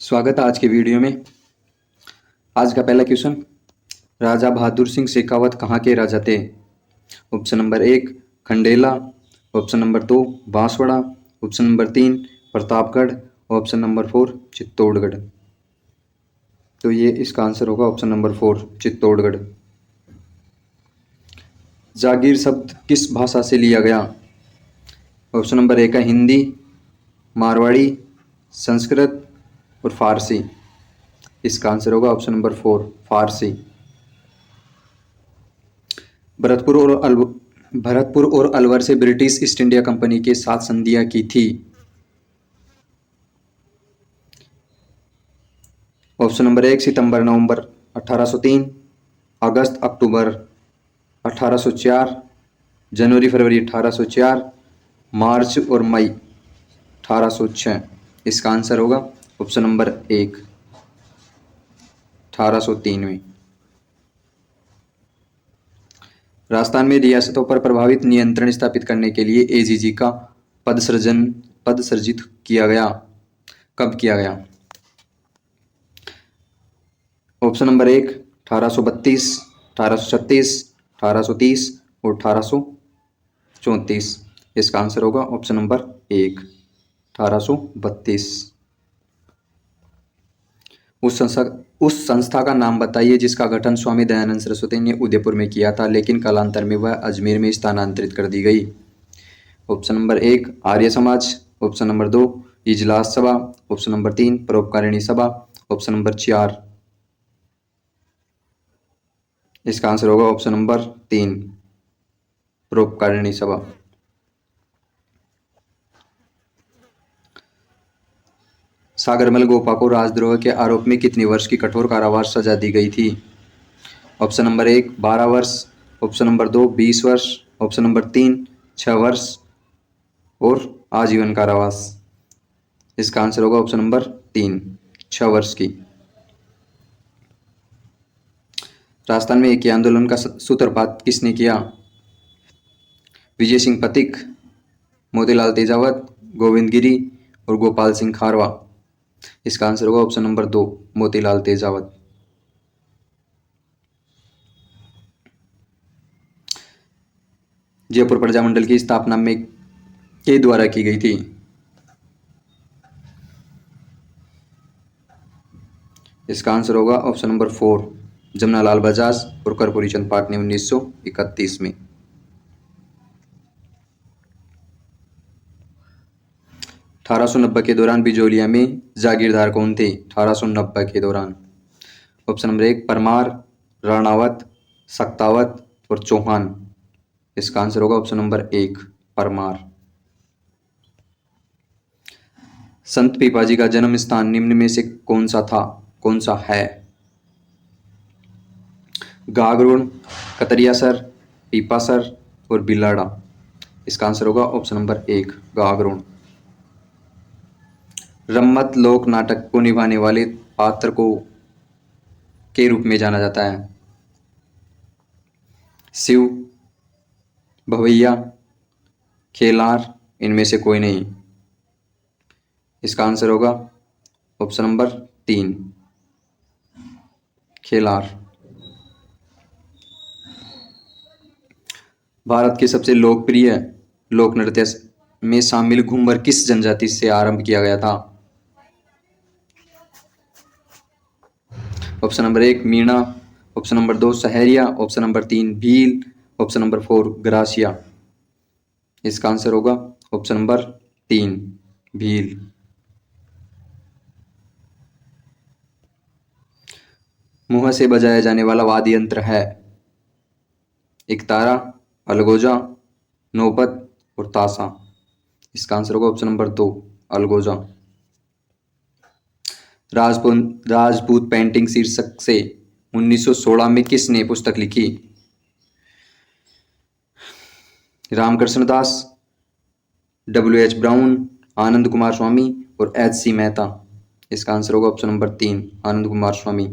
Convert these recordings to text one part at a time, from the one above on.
स्वागत है आज के वीडियो में। आज का पहला क्वेश्चन, राजा बहादुर सिंह शेखावत कहाँ के राजा थे? Option number 1 Khandela, option number 2 Banswara, option number 3 Pratapgarh, option number 4 Chittorgarh. तो ये इसका आंसर होगा ऑप्शन नंबर 4 चित्तौड़गढ़। जागीर शब्द किस भाषा से लिया गया? ऑप्शन नंबर 1 है हिंदी, मारवाड़ी, संस्कृत और फारसी। इसका आंसर होगा ऑप्शन नंबर 4 फारसी। भरतपुर और अलवर से ब्रिटिश ईस्ट इंडिया कंपनी के साथ संधियां की थी। ऑप्शन नंबर 1 सितंबर नवंबर 1803, अगस्त अक्टूबर 1804, जनवरी फरवरी 1804, मार्च और मई 1806। इसका आंसर होगा ऑप्शन नंबर 1 1803 में। राजस्थान में रियासतों पर प्रभावित नियंत्रण स्थापित करने के लिए एजीजी का पद सर्जित किया गया। कब किया गया? ऑप्शन नंबर 1 1832, 1836, 1830 और 1834। इसका आंसर होगा ऑप्शन नंबर 1 1832। उस संस्था का नाम बताइए जिसका गठन स्वामी दयानंद सरस्वती ने उदयपुर में किया था, लेकिन कालांतर में वह अजमेर में स्थानांतरित कर दी गई। Option number 1 Arya Samaj, option number 2 इजलास सभा, ऑप्शन नंबर 3 परोपकारिणी सभा, ऑप्शन नंबर 4। इसका आंसर होगा ऑप्शन नंबर 3 परोपकारिणी सभा। सागरमल गोपा को राजद्रोह के आरोप में कितने वर्ष की कठोर कारावास सजा दी गई थी? ऑप्शन नंबर 1 12 वर्ष, ऑप्शन नंबर 2 20 वर्ष, ऑप्शन नंबर 3 6 वर्ष और आजीवन कारावास। इसका आंसर होगा ऑप्शन नंबर 3 6 वर्ष की। राजस्थान में एक आंदोलन का सूत्रपात किसने किया? विजय सिंह पथिक, मोतीलाल तेजावत, गोविंद गिरी और गोपाल सिंह खारवा। इसका आंसर होगा ऑप्शन नंबर 2 मोतीलाल तेजावत। जयपुर प्रजामंडल की स्थापना में के द्वारा की गई थी? इसका आंसर होगा ऑप्शन नंबर 4 जमनालाल बजाज और कर्पूरी चंद पाठ ने 1931 में। अठारह के दौरान बिजोलिया में जागीरदार कौन थे? 1890 के दौरान। ऑप्शन नंबर 1 परमार, राणावत, सक्तावत और चौहान। इसका आंसर होगा ऑप्शन नंबर 1 परमार। संत पीपाजी का जन्म स्थान निम्न में से कौन सा है? गागरोन, कतरियासर, पीपासर और बिलाड़ा। इसका आंसर होगा ऑप्शन नंबर 1 गागरोन। रम्मत लोक नाटक को निभाने वाले पात्र को के रूप में जाना जाता है? शिव, भवैया, खेलार, इनमें से कोई नहीं। इसका आंसर होगा ऑप्शन नंबर 3 खेलार। भारत के सबसे लोकप्रिय लोक नृत्य में शामिल घूमर किस जनजाति से आरंभ किया गया था? Option number 1 Meena, option number 2 Sahariya, option number 3 Bhil, option number 4 gratia. इसका आंसर होगा ऑप्शन नंबर 3 भील। मुंह से बजाया जाने वाला वाद्य यंत्र है? एकतारा, अलगोजा, नौबत और ताशा। इसका आंसर होगा ऑप्शन नंबर 2 अलगोजा। राजपूत पेंटिंग शीर्षक से 1916 में किसने पुस्तक लिखी? रामकृष्ण दास, W.H. ब्राउन, आनंद कुमार स्वामी और H.C. मेहता। इसका आंसर होगा ऑप्शन नंबर 3 आनंद कुमार स्वामी।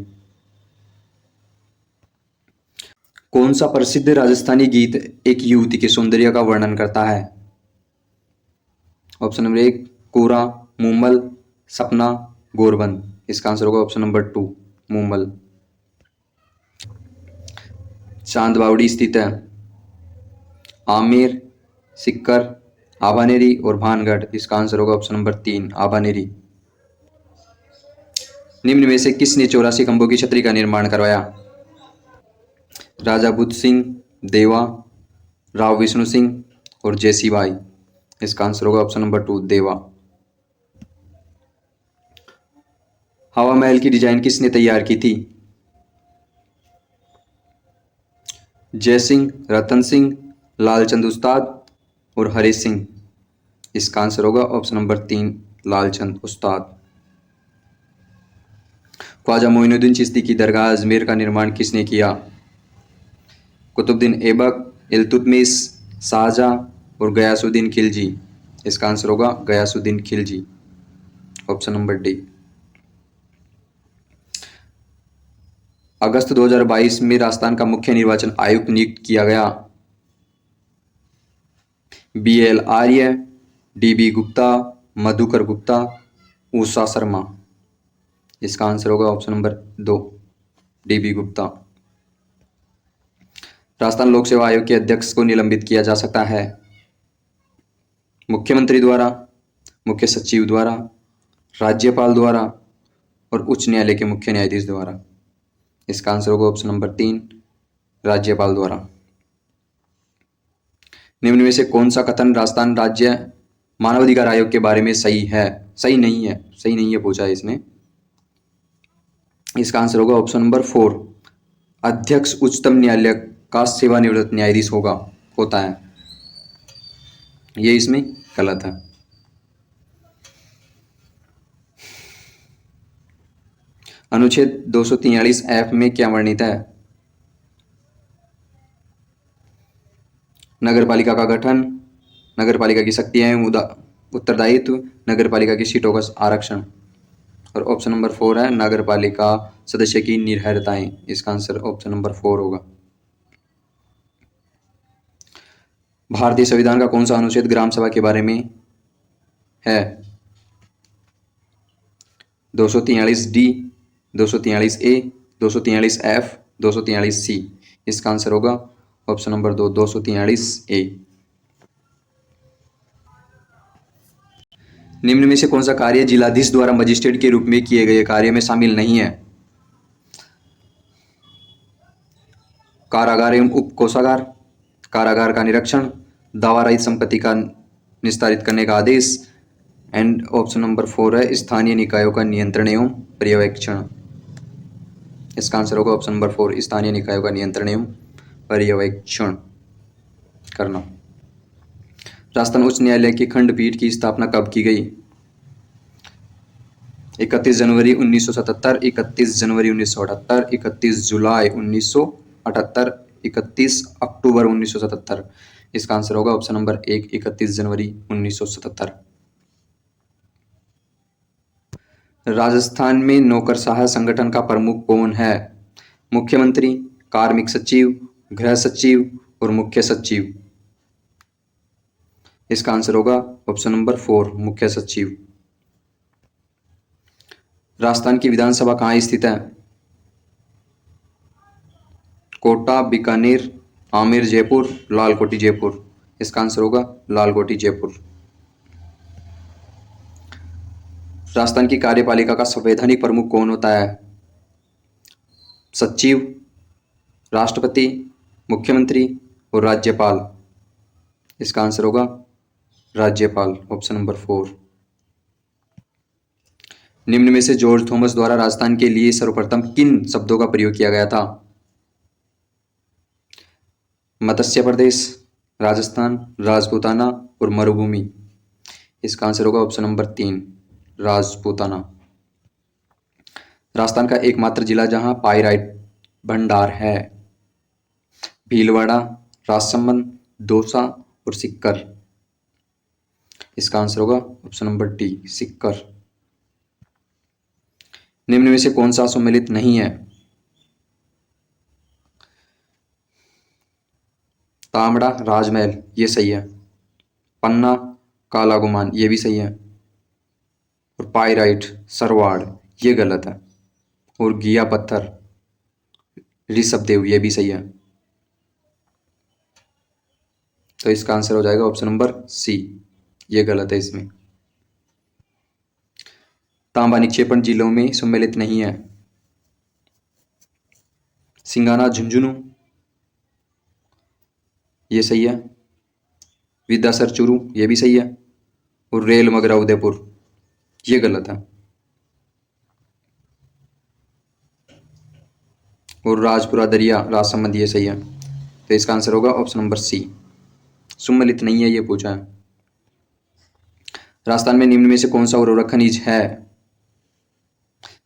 कौन सा प्रसिद्ध राजस्थानी गीत एक युवती के सौंदर्य का वर्णन करता है? ऑप्शन नंबर 1 कोरा, मूमल, सपना, गोरबंद। इसका आंसर होगा ऑप्शन नंबर 2 मूमल। चांद बावड़ी स्थित है आमेर, सिक्कर, आभानेरी और भानगढ़। इसका आंसर होगा ऑप्शन नंबर 3 आभानेरी। निम्न में से किसने 84 खंभों की छतरी का निर्माण करवाया? राजा बुद्ध सिंह, देवा, राव विष्णु सिंह और जैसीबाई। इसका आंसर होगा ऑप्शन नंबर 2 देवा। हवा महल की डिजाइन किसने तैयार की थी? जय सिंह, रतन सिंह, लालचंद उस्ताद और हरि सिंह। इसका आंसर होगा ऑप्शन नंबर 3 लालचंद उस्ताद। ख्वाजा मोइनुद्दीन चिश्ती की दरगाह अजमेर का निर्माण किसने किया? कुतुबुद्दीन ऐबक, इल्तुतमिश, शाहजहां और गयासुद्दीन खिलजी। इसका आंसर होगा Ghiyasuddin Khilji, option number D. अगस्त 2022 में राजस्थान का मुख्य निर्वाचन आयुक्त नियुक्त किया गया? BL आर्य, DB गुप्ता, मधुकर गुप्ता, उषा शर्मा। इसका आंसर होगा option number 2 DB Gupta. Rajasthan लोक सेवा आयोग के अध्यक्ष को निलंबित किया जा सकता है? मुख्यमंत्री द्वारा, मुख्य सचिव द्वारा, राज्यपाल द्वारा और उच्च न्यायालय के मुख्य न्यायाधीश द्वारा। इसका आंसर होगा ऑप्शन नंबर 3 राज्यपाल द्वारा। निम्न में से कौन सा कथन राजस्थान राज्य मानवाधिकार आयोग के बारे में सही है? सही नहीं है, सही नहीं है पूछा है इसने। इसका आंसर होगा ऑप्शन नंबर 4 अध्यक्ष उच्चतम न्यायालय का सेवानिवृत्त न्यायाधीश होता है। ये इसमें गलत है। अनुच्छेद 243F में क्या वर्णित है? नगरपालिका का गठन, नगरपालिका की शक्तियां एवं उत्तरदायित्व, नगरपालिका की सीटों का आरक्षण। और ऑप्शन नंबर 4 है नगरपालिका सदस्य की निर्भरताएं। इसका आंसर ऑप्शन नंबर 4 होगा। भारतीय संविधान का कौन सा अनुच्छेद ग्राम सभा के बारे में है? 243D, 243A, 243F, 243C। इसका आंसर होगा ऑप्शन नंबर 2 243A। निम्न में से कौन सा कार्य जिलाधीश द्वारा मजिस्ट्रेट के रूप में किए गए कार्य में शामिल नहीं है? कारागार एवं उप कोषागार, कारागार का निरीक्षण, दावा रहित संपत्ति का निस्तारित करने का आदेश एंड ऑप्शन नंबर 4 है स्थानीय निकायों का नियंत्रण एवं पर्यवेक्षण। इसका आंसर होगा ऑप्शन नंबर 4 स्थानीय निकायों का नियंत्रण एवं पर्यवेक्षण करना। राजस्थान उच्च न्यायालय की खंडपीठ की स्थापना कब की गई? 31 जनवरी 1977, 31 जनवरी 1978, 31 जुलाई 1978, 31 अक्टूबर 1977। इसका आंसर होगा ऑप्शन नंबर 1 31 जनवरी 1977। राजस्थान में नौकरशाह संगठन का प्रमुख कौन है? मुख्यमंत्री, कार्मिक सचिव, गृह सचिव और मुख्य सचिव। इसका आंसर होगा ऑप्शन नंबर 4 मुख्य सचिव। राजस्थान की विधानसभा कहाँ स्थित है? कोटा, बीकानेर, आमेर जयपुर, लालकोटी जयपुर। इसका आंसर होगा लालकोटी जयपुर। राजस्थान की कार्यपालिका का संवैधानिक प्रमुख कौन होता है? सचिव, राष्ट्रपति, मुख्यमंत्री और राज्यपाल। इसका आंसर होगा राज्यपाल, ऑप्शन नंबर 4। निम्न में से जॉर्ज थॉमस द्वारा राजस्थान के लिए सर्वप्रथम किन शब्दों का प्रयोग किया गया था? मत्स्य प्रदेश, राजस्थान, राजपूताना और मरुभूमि। इसका आंसर होगा ऑप्शन नंबर 3 राजपूताना। राजस्थान का एकमात्र जिला जहां पाइराइट भंडार है? भीलवाड़ा, राजसमंद, दौसा और सीकर। इसका आंसर होगा ऑप्शन नंबर डी सीकर। निम्न में से कौन सा सम्मिलित नहीं है? तामड़ा, राजमहल, ये सही है। पन्ना, काला गुमान, ये भी सही है। और पाइराइट सरवाड़ ये गलत है। और घिया पत्थर ऋषभदेव ये भी सही है। तो इसका आंसर हो जाएगा ऑप्शन नंबर सी, ये गलत है इसमें। तांबा निक्षेपण जिलों में सम्मिलित नहीं है। सिंगाना झुंझुनू ये सही है। विद्यासर चूरू ये भी सही है। और रेल मगरा उदयपुर ये गलत है। और राजपुरा दरिया राजसमंद ये सही है। तो इसका आंसर होगा ऑप्शन नंबर सी, सम्मिलित नहीं है ये पूछा है। राजस्थान में निम्न में से कौन सा उर्वरक खनिज है?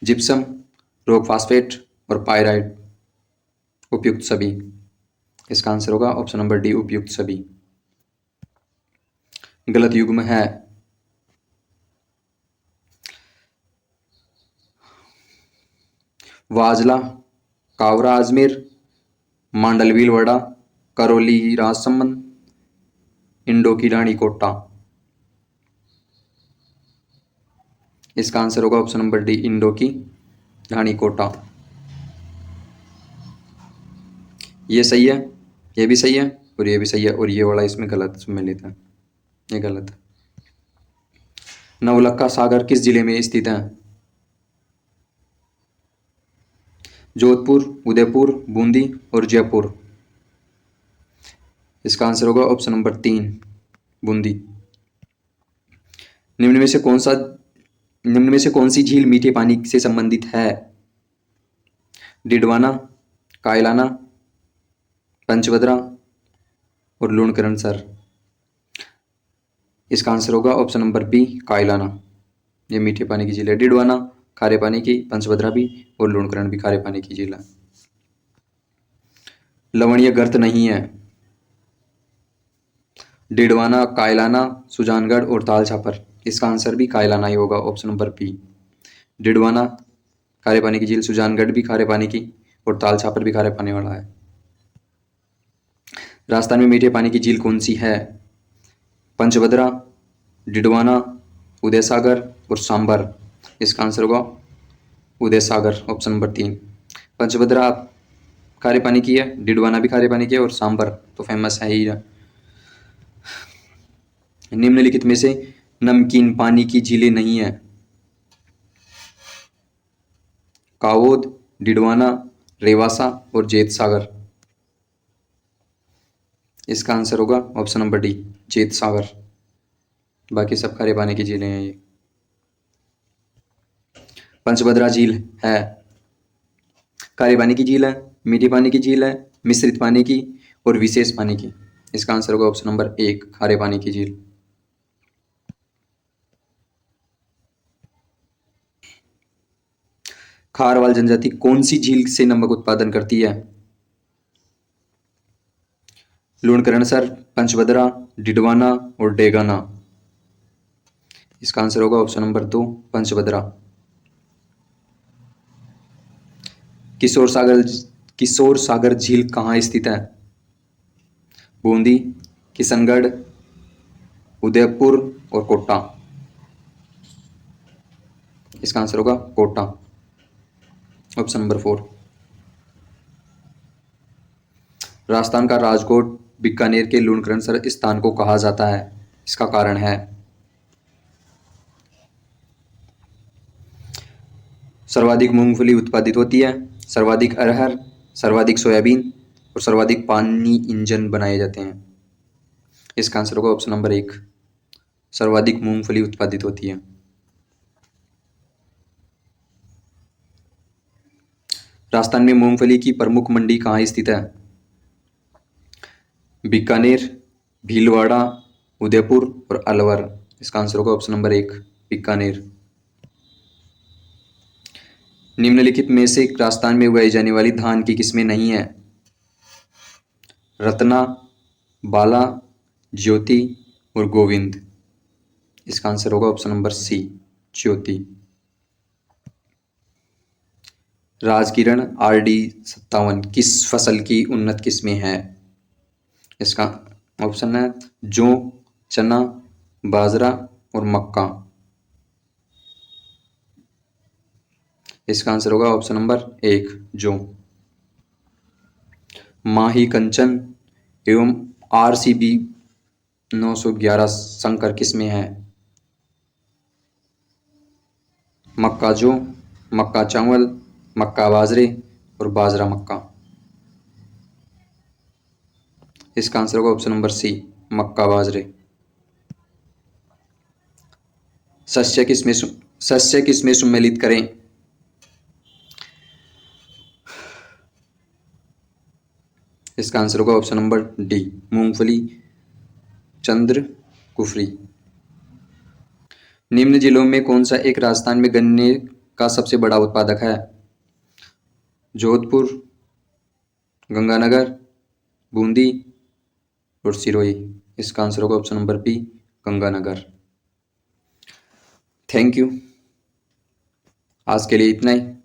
जिप्सम, रॉक फास्फेट और पाइराइट, उपयुक्त सभी। इसका आंसर होगा ऑप्शन नंबर डी, उपयुक्त सभी। गलत युग्म है वाजला, कावरा अजमेर, मांडल भीलवाड़ा, करौली राजसमंद, इंडो की रानी कोटा। इसका आंसर होगा ऑप्शन नंबर डी, इंडो की रानी कोटा। ये सही है, ये भी सही है और ये भी सही है। और ये वाला इसमें गलत सम्मिलित है, ये गलत है। नवलखा सागर किस जिले में स्थित है? जोधपुर, उदयपुर, बूंदी और जयपुर। इसका आंसर होगा ऑप्शन नंबर 3, बूंदी। निम्न में से कौन सी झील मीठे पानी से संबंधित है? डिडवाना, कायलाना, पंचभद्रा और लूणकरणसर। इसका आंसर होगा ऑप्शन नंबर बी, कायलाना। ये मीठे पानी की झील है। डिडवाना खारे पानी की, पंचभद्रा भी और लूणकरण भी खारे पानी की झील है। लवणीय गर्त नहीं है। डिडवाना, कायलाना, सुजानगढ़ और ताल छापर। इसका आंसर भी कायलाना ही होगा, ऑप्शन नंबर बी। डिडवाना खारे पानी की झील, सुजानगढ़ भी खारे पानी की और ताल छापर भी खारे पानी वाला है। राजस्थान में मीठे पानी की झील कौन सी है? पंचभद्रा, डिडवाना, उदय सागर और सांबर। इसका आंसर होगा उदय सागर, ऑप्शन नंबर 3। पंचभद्रा खारे पानी की है, डिडवाना भी खारे पानी की है और सांबर तो फेमस है ही है। निम्नलिखित में से नमकीन पानी की झीलें नहीं है। कावोद, डिडवाना, रेवासा और जेत सागर। इसका आंसर होगा ऑप्शन नंबर डी, जेत सागर। बाकी सब खारे पानी की झीलें हैं ये। पंचभद्रा झील है खारे पानी की झील है, मीठे पानी की झील है, मिश्रित पानी की और विशेष पानी की। इसका आंसर होगा ऑप्शन नंबर 1, खारे पानी की झील। खारवाल जनजाति कौन सी झील से नमक उत्पादन करती है? लूणकरणसर, पंचभद्रा, डिडवाना और डेगाना। इसका आंसर होगा ऑप्शन नंबर 2, पंचभद्रा। किशोर सागर झील कहाँ स्थित है? बूंदी, किशनगढ़, उदयपुर और कोटा। इसका आंसर होगा कोटा, ऑप्शन नंबर 4। राजस्थान का राजकोट बीकानेर के लूणकरणसर स्थान को कहा जाता है, इसका कारण है? सर्वाधिक मूंगफली उत्पादित होती है, सर्वाधिक अरहर, सर्वाधिक सोयाबीन और सर्वाधिक पानी इंजन बनाए जाते हैं। इसका आंसर होगा ऑप्शन नंबर 1, सर्वाधिक मूंगफली उत्पादित होती है। राजस्थान में मूंगफली की प्रमुख मंडी कहाँ स्थित है? बीकानेर, भीलवाड़ा, उदयपुर और अलवर। इसका आंसर होगा ऑप्शन नंबर 1, बीकानेर। निम्नलिखित में से राजस्थान में उगाई जाने वाली धान की किस्में नहीं है? रत्ना, बाला, ज्योति और गोविंद। इसका आंसर होगा ऑप्शन नंबर सी, ज्योति। राजकिरण RD 57 किस फसल की उन्नत किस्में है? इसका ऑप्शन है जौ, चना, बाजरा और मक्का। इसका आंसर होगा ऑप्शन नंबर 1 जो। माही कंचन एवं RCB 911 संकर किसमें है? मक्का जो, मक्का चावल, मक्का बाजरे और बाजरा मक्का। इसका आंसर होगा ऑप्शन नंबर सी मक्का बाजरे। सस्य किसमें सम्मिलित करें? इसका आंसर होगा ऑप्शन नंबर डी मूंगफली, चंद्र, कुफरी। निम्न जिलों में कौन सा एक राजस्थान में गन्ने का सबसे बड़ा उत्पादक है? जोधपुर, गंगानगर, बूंदी और सिरोही। इसका आंसर होगा option number B Ganganagar. Thank you. आज के लिए इतना ही।